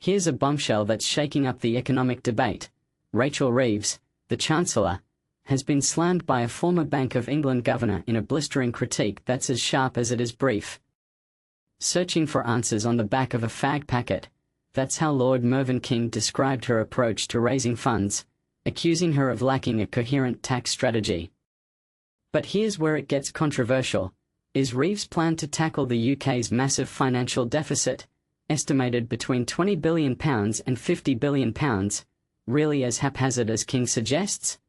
Here's a bombshell that's shaking up the economic debate. Rachel Reeves, the Chancellor, has been slammed by a former Bank of England governor in a blistering critique that's as sharp as it is brief. Searching for answers on the back of a fag packet, that's how Lord Mervyn King described her approach to raising funds, accusing her of lacking a coherent tax strategy. But here's where it gets controversial. Is Reeves' plan to tackle the UK's massive financial deficit, estimated between £20 billion and £50 billion, really as haphazard as King suggests?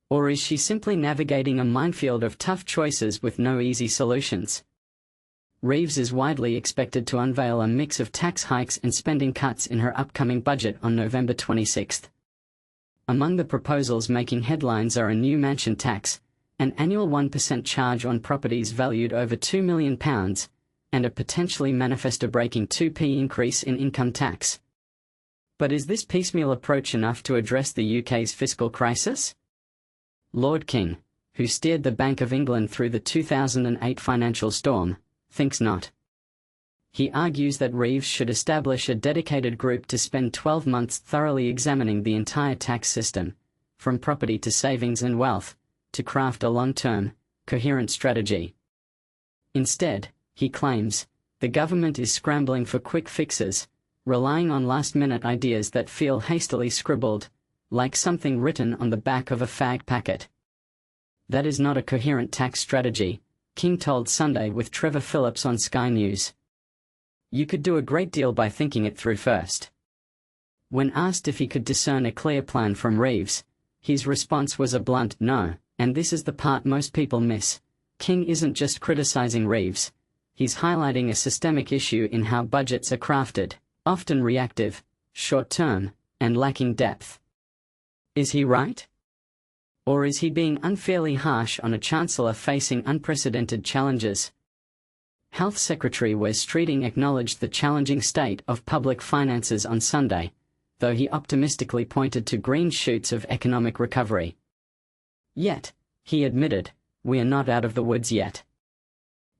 Or is she simply navigating a minefield of tough choices with no easy solutions? Reeves is widely expected to unveil a mix of tax hikes and spending cuts in her upcoming budget on November 26. Among the proposals making headlines are a new mansion tax, an annual 1% charge on properties valued over £2 million, and a potentially manifesto-breaking 2p increase in income tax. But is this piecemeal approach enough to address the UK's fiscal crisis? Lord King, who steered the Bank of England through the 2008 financial storm, thinks not. He argues that Reeves should establish a dedicated group to spend 12 months thoroughly examining the entire tax system, from property to savings and wealth, to craft a long-term, coherent strategy. Instead, he claims, the government is scrambling for quick fixes, relying on last-minute ideas that feel hastily scribbled, like something written on the back of a fag packet. That is not a coherent tax strategy, King told Sunday with Trevor Phillips on Sky News. You could do a great deal by thinking it through first. When asked if he could discern a clear plan from Reeves, his response was a blunt no, and this is the part most people miss. King isn't just criticizing Reeves. He's highlighting a systemic issue in how budgets are crafted, often reactive, short-term, and lacking depth. Is he right? Or is he being unfairly harsh on a Chancellor facing unprecedented challenges? Health Secretary Wes Streeting acknowledged the challenging state of public finances on Sunday, though he optimistically pointed to green shoots of economic recovery. Yet, he admitted, we are not out of the woods yet.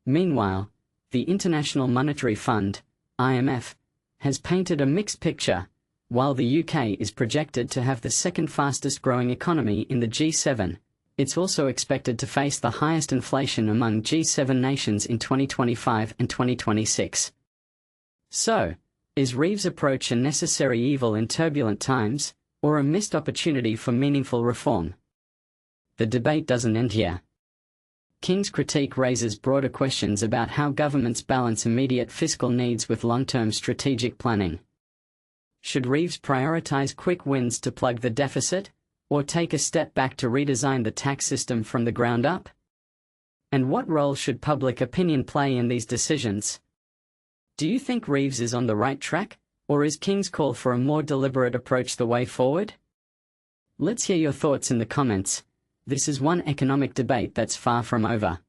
Meanwhile, the International Monetary Fund, IMF, has painted a mixed picture. While the UK is projected to have the second fastest growing economy in the G7, it's also expected to face the highest inflation among G7 nations in 2025 and 2026. So, is Reeves' approach a necessary evil in turbulent times, or a missed opportunity for meaningful reform? The debate doesn't end here. King's critique raises broader questions about how governments balance immediate fiscal needs with long-term strategic planning. Should Reeves prioritize quick wins to plug the deficit, or take a step back to redesign the tax system from the ground up? And what role should public opinion play in these decisions? Do you think Reeves is on the right track, or is King's call for a more deliberate approach the way forward? Let's hear your thoughts in the comments. This is one economic debate that's far from over.